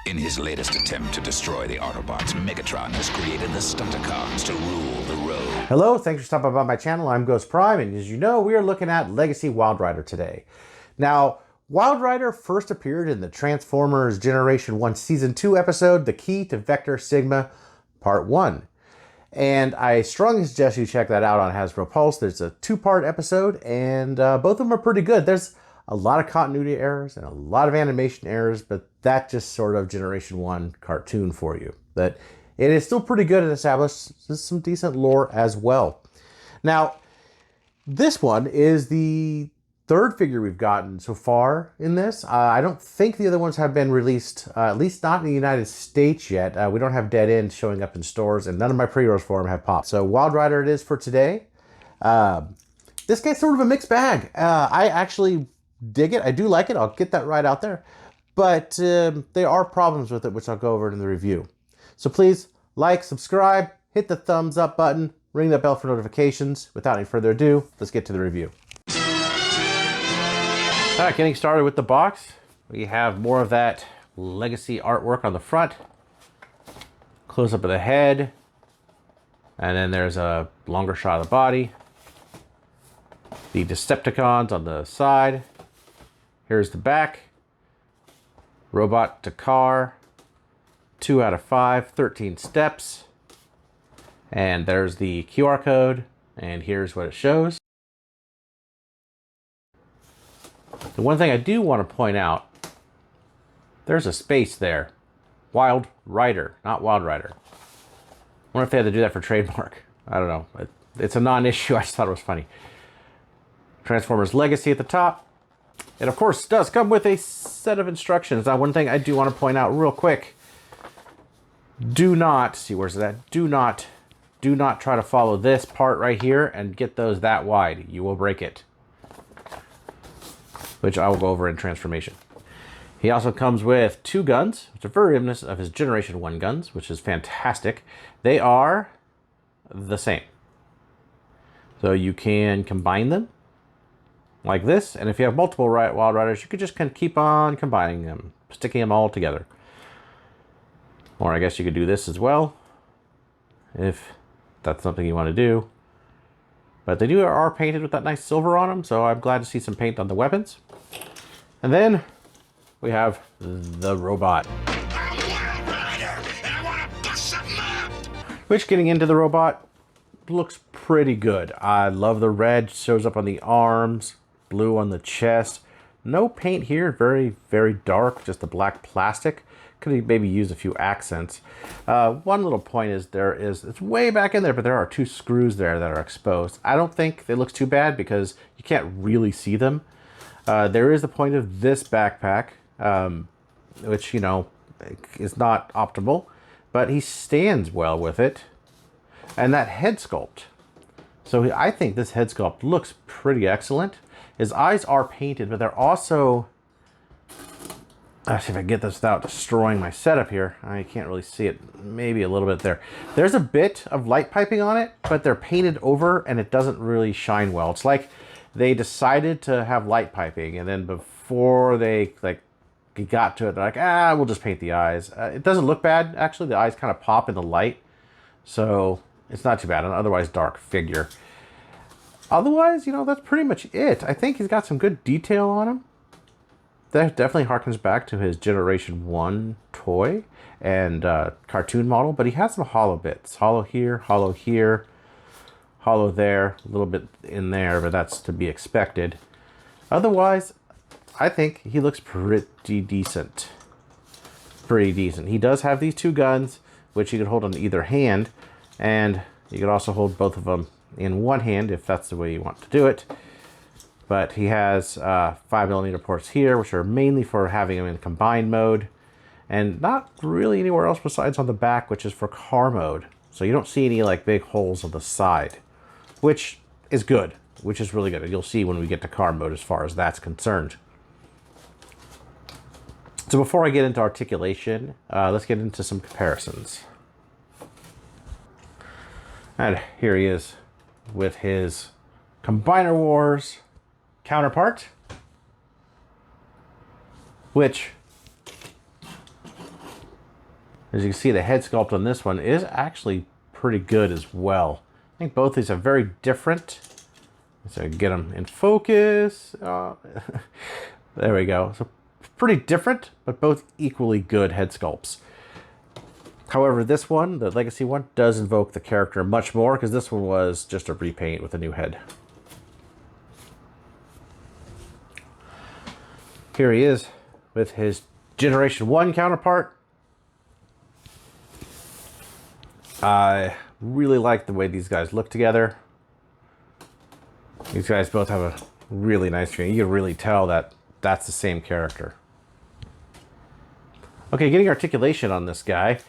In his latest attempt to destroy the Autobots, Megatron has created the Stunticons to rule the road. Hello, thanks for stopping by my channel. I'm GhostPrime, and as you know, we are looking at Legacy Wildrider today. Now, Wildrider first appeared in the Transformers Generation 1 Season 2 episode, The Key to Vector Sigma, Part 1. And I strongly suggest you check that out on Hasbro Pulse. There's a two-part episode, and both of them are pretty good. There's a lot of continuity errors and a lot of animation errors, but that just sort of Generation 1 cartoon for you. But it is still pretty good and established some decent lore as well. Now, this one is the third figure we've gotten so far in this. I don't think the other ones have been released, at least not in the United States yet. We don't have Dead End showing up in stores, and none of my pre-orders for them have popped. So Wildrider it is for today. This guy's sort of a mixed bag. I actually dig it. I do like it. I'll get that right out there. But there are problems with it, which I'll go over in the review. So please like, subscribe, hit the thumbs up button, ring the bell for notifications. Without any further ado, let's get to the review. All right, getting started with the box. We have more of that Legacy artwork on the front. Close up of the head. And then there's a longer shot of the body. The Decepticons on the side. Here's the back. Robot to car. 2 out of 5, 13 steps. And there's the QR code. And here's what it shows. The one thing I do want to point out, there's a space there. Wildrider, not Wildrider. I wonder if they had to do that for trademark. I don't know. It's a non-issue. I just thought it was funny. Transformers Legacy at the top. It, of course, does come with a set of instructions. Now, one thing I do want to point out real quick. Do not, see where's that? Do not try to follow this part right here and get those that wide. You will break it. Which I will go over in Transformation. He also comes with 2 guns, which are very reminiscent of his Generation 1 guns, which is fantastic. They are the same. So you can combine them like this, and if you have multiple Wildriders, you could just keep on combining them, sticking them all together. Or I guess you could do this as well, if that's something you want to do. But they are painted with that nice silver on them, so I'm glad to see some paint on the weapons. And then we have the robot. Which, getting into the robot, looks pretty good. I love the red, shows up on the arms, blue on the chest. No paint here, very, very dark, just the black plastic. Could maybe use a few accents. One little point is it's way back in there, but there are 2 screws there that are exposed. I don't think it looks too bad because you can't really see them. There is the point of this backpack, which, you know, is not optimal, but he stands well with it. And that head sculpt. So I think this head sculpt looks pretty excellent. His eyes are painted, but they're also... Let's see if I can get this without destroying my setup here. I can't really see it. Maybe a little bit there. There's a bit of light piping on it, but they're painted over and it doesn't really shine well. It's like they decided to have light piping, and then before they got to it, they're like, we'll just paint the eyes. It doesn't look bad, actually. The eyes kind of pop in the light, so it's not too bad. An otherwise dark figure. Otherwise, you know, that's pretty much it. I think he's got some good detail on him. That definitely harkens back to his Generation 1 toy and cartoon model, but he has some hollow bits. Hollow here, hollow there, a little bit in there, but that's to be expected. Otherwise, I think he looks pretty decent. Pretty decent. He does have these 2 guns, which you could hold on either hand, and you could also hold both of them in one hand if that's the way you want to do it. But he has 5mm ports here, which are mainly for having him in combined mode. And not really anywhere else besides on the back, which is for car mode. So you don't see any like big holes on the side, which is good, which is really good. And you'll see when we get to car mode as far as that's concerned. So before I get into articulation, let's get into some comparisons. And here he is with his Combiner Wars counterpart, which As you can see, the head sculpt on this one is actually pretty good as well. I think both these are very different. So get them in focus. There we go. So pretty different, but both equally good head sculpts. However, this one, the Legacy one, does invoke the character much more because this one was just a repaint with a new head. Here he is with his Generation 1 counterpart. I really like the way these guys look together. These guys both have a really nice screen. You can really tell that that's the same character. Okay, getting articulation on this guy.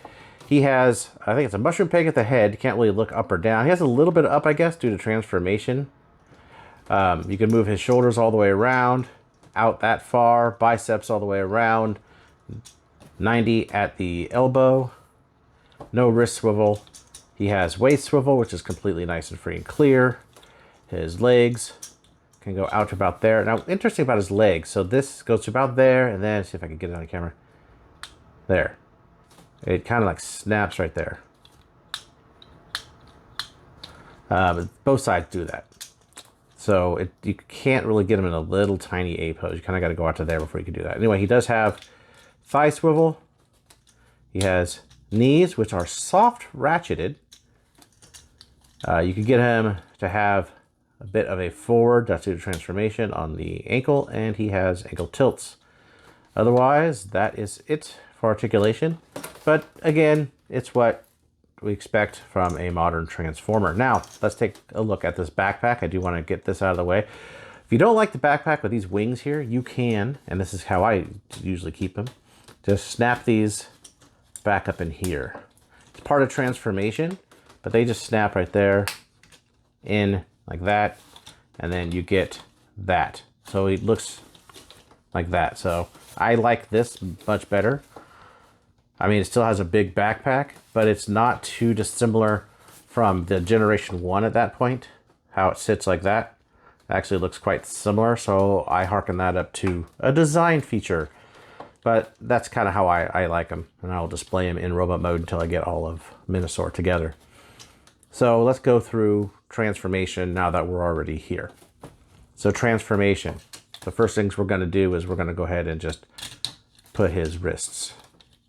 He has, I think it's a mushroom peg at the head. You can't really look up or down. He has a little bit of up, I guess, due to transformation. You can move his shoulders all the way around, out that far, biceps all the way around, 90 at the elbow, no wrist swivel. He has waist swivel, which is completely nice and free and clear. His legs can go out to about there. Now, interesting about his legs. So this goes to about there, and then see if I can get it on camera. There. It kind of like snaps right there. Both sides do that. So you can't really get him in a little tiny A pose. You kind of got to go out to there before you can do that. Anyway, he does have thigh swivel. He has knees, which are soft ratcheted. You can get him to have a bit of a forward, that's due to transformation, on the ankle, and he has ankle tilts. Otherwise, that is it for articulation. But again, it's what we expect from a modern Transformer. Now, let's take a look at this backpack. I do want to get this out of the way. If you don't like the backpack with these wings here, you can, and this is how I usually keep them, just snap these back up in here. It's part of transformation, but they just snap right there in like that, and then you get that. So it looks like that. So I like this much better. I mean, it still has a big backpack, but it's not too dissimilar from the Generation 1 at that point. How it sits like that actually looks quite similar, so I harken that up to a design feature. But that's kind of how I like them, and I'll display them in robot mode until I get all of Minosaur together. So let's go through transformation now that we're already here. So transformation. The first things we're going to do is we're going to go ahead and just put his wrists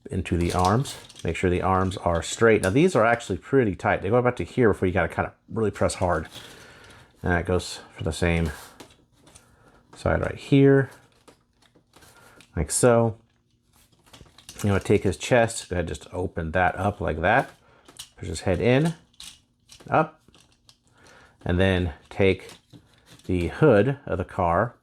into the arms. Make sure the arms are straight. Now these are actually pretty tight. They go about to here before you got to kind of really press hard. And that goes for the same side right here, like so. You want to take his chest, go ahead and just open that up like that. Push his head in, up, and then take the hood of the car.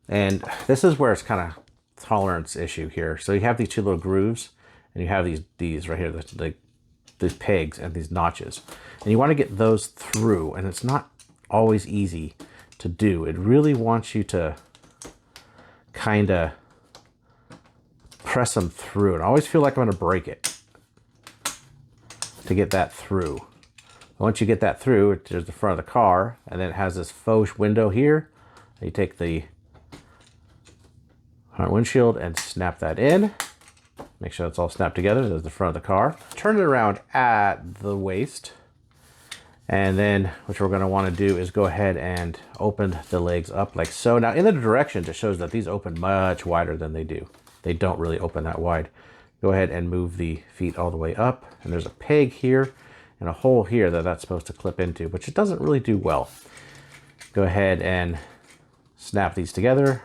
And this is where it's kind of tolerance issue here. So you have these two little grooves, and you have these right here, these pegs and these notches, and you want to get those through, and it's not always easy to do. It really wants you to kind of press them through, and I always feel like I'm going to break it to get that through. Once you get that through, there's the front of the car, and then it has this faux window here. You take the front windshield and snap that in. Make sure it's all snapped together. There's the front of the car. Turn it around at the waist. And then what we're going to want to do is go ahead and open the legs up like so. Now in the directions, it shows that these open much wider than they do. They don't really open that wide. Go ahead and move the feet all the way up. And there's a peg here and a hole here that that's supposed to clip into, which it doesn't really do well. Go ahead and snap these together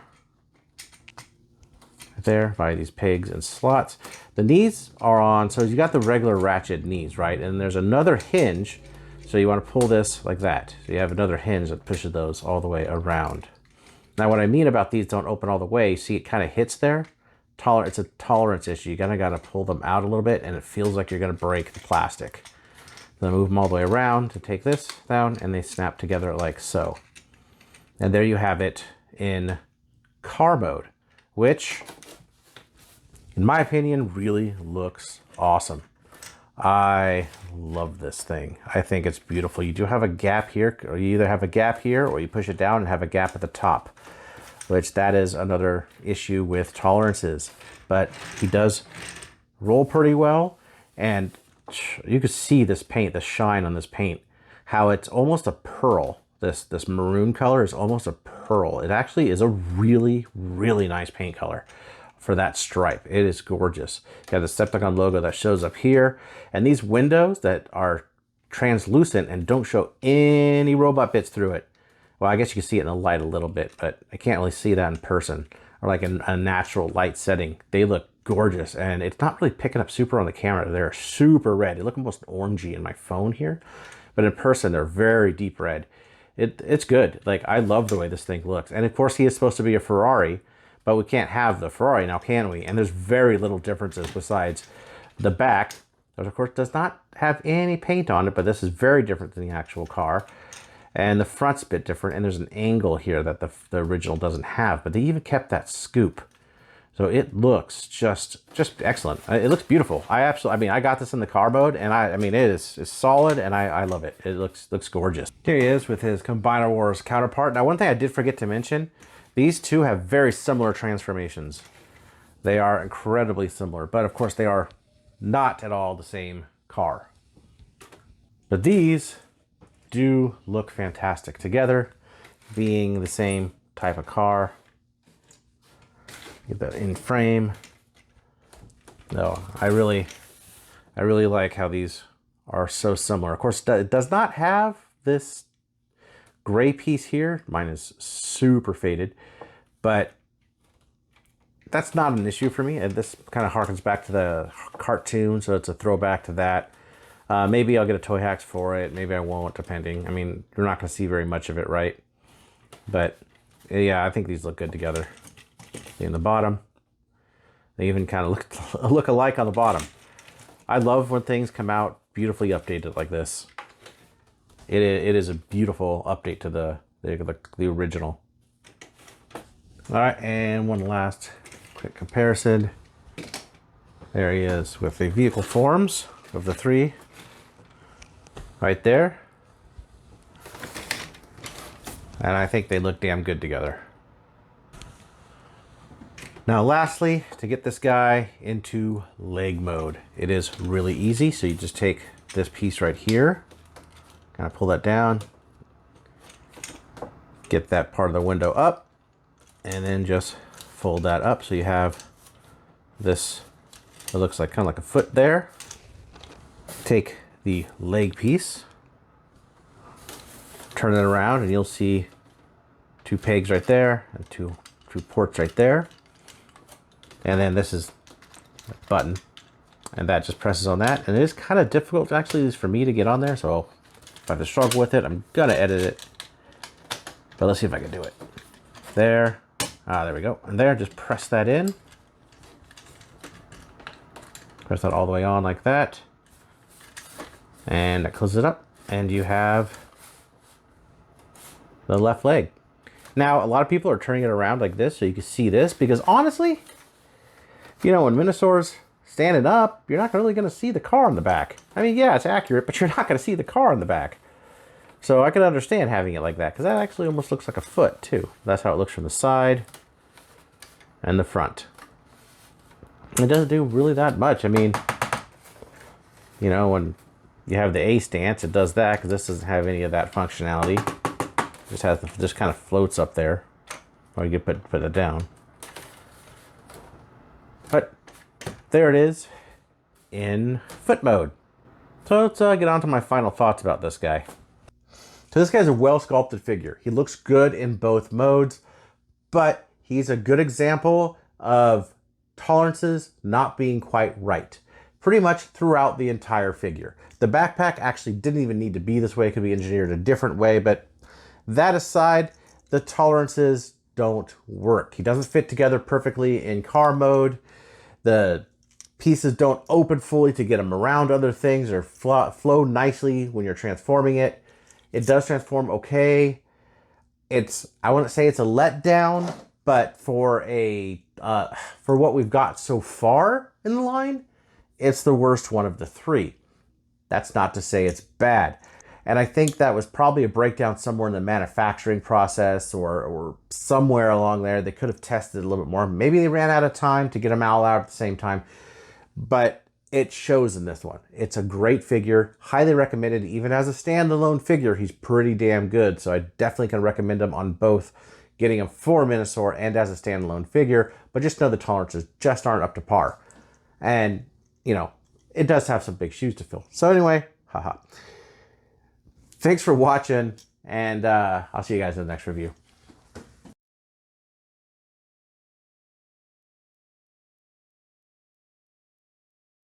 right there by these pegs and slots. The knees are on, so you got the regular ratchet knees, right? And there's another hinge. So you want to pull this like that. So you have another hinge that pushes those all the way around. Now what I mean about these don't open all the way, you see it kind of hits there. It's a tolerance issue. You kind of got to pull them out a little bit, and it feels like you're going to break the plastic. Then move them all the way around to take this down, and they snap together like so. And there you have it in car mode, which, in my opinion, really looks awesome. I love this thing. I think it's beautiful. You do have a gap here, or you either have a gap here or you push it down and have a gap at the top, which that is another issue with tolerances. But he does roll pretty well. And you can see this paint, the shine on this paint, how it's almost a pearl. This maroon color is almost a pearl. It actually is a really, really nice paint color for that stripe. It is gorgeous. You have the Decepticon logo that shows up here, and these windows that are translucent and don't show any robot bits through it. Well, I guess you can see it in the light a little bit, but I can't really see that in person or like in a natural light setting. They look gorgeous, and it's not really picking up super on the camera. They're super red. They look almost orangey in my phone here, but in person they're very deep red. It's good. Like, I love the way this thing looks. And of course he is supposed to be a Ferrari, but we can't have the Ferrari now, can we? And there's very little differences besides the back, which of course does not have any paint on it, but this is very different than the actual car. And the front's a bit different, and there's an angle here that the original doesn't have, but they even kept that scoop. So it looks just excellent. It looks beautiful. I mean, I got this in the car mode, and I mean, it is solid, and I love it. It looks gorgeous. Here he is with his Combiner Wars counterpart. Now, one thing I did forget to mention, these two have very similar transformations. They are incredibly similar, but of course they are not at all the same car. But these do look fantastic together, being the same type of car. Get that in frame. No, I really like how these are so similar. Of course, it does not have this gray piece here. Mine is super faded, but that's not an issue for me. And this kind of harkens back to the cartoon, so it's a throwback to that. Maybe I'll get a Toy Hacks for it. Maybe I won't, depending. I mean, you're not going to see very much of it, right? But yeah, I think these look good together. In the bottom, they even kind of look alike on the bottom. I love when things come out beautifully updated like this. It is a beautiful update to the original. All right, and one last quick comparison. There he is with the vehicle forms of the three. Right there. And I think they look damn good together. Now lastly, to get this guy into leg mode, it is really easy. So you just take this piece right here, kind of pull that down, get that part of the window up, and then just fold that up. So you have this, it looks like kind of like a foot there. Take the leg piece, turn it around, and you'll see two pegs right there and two ports right there. And then this is a button, and that just presses on that. And it is kind of difficult actually for me to get on there, so if I have to struggle with it, I'm gonna edit it. But let's see if I can do it. There, there we go. And there, just press that in. Press that all the way on like that. And that closes it up, and you have the left leg. Now, a lot of people are turning it around like this so you can see this, because honestly, you know, when Minosaur's standing up, you're not really going to see the car in the back. I mean, yeah, it's accurate, but you're not going to see the car in the back. So I can understand having it like that, because that actually almost looks like a foot, too. That's how it looks from the side and the front. It doesn't do really that much. I mean, you know, when you have the A stance, it does that, because this doesn't have any of that functionality. It just kind of floats up there, or you can put it down. But there it is in foot mode. So let's get on to my final thoughts about this guy. So this guy's a well-sculpted figure. He looks good in both modes, but he's a good example of tolerances not being quite right. Pretty much throughout the entire figure. The backpack actually didn't even need to be this way. It could be engineered a different way, but that aside, the tolerances don't work. He doesn't fit together perfectly in car mode. The pieces don't open fully to get them around other things or flow nicely when you're transforming it. It does transform okay. I wouldn't say it's a letdown, but for what we've got so far in the line, it's the worst one of the three. That's not to say it's bad. And I think that was probably a breakdown somewhere in the manufacturing process or somewhere along there. They could have tested a little bit more. Maybe they ran out of time to get them all out at the same time. But it shows in this one. It's a great figure, highly recommended. Even as a standalone figure, he's pretty damn good. So I definitely can recommend him on both getting him for Minosaur and as a standalone figure, but just know the tolerances just aren't up to par. And, you know, it does have some big shoes to fill. So anyway, haha. Thanks for watching, and I'll see you guys in the next review.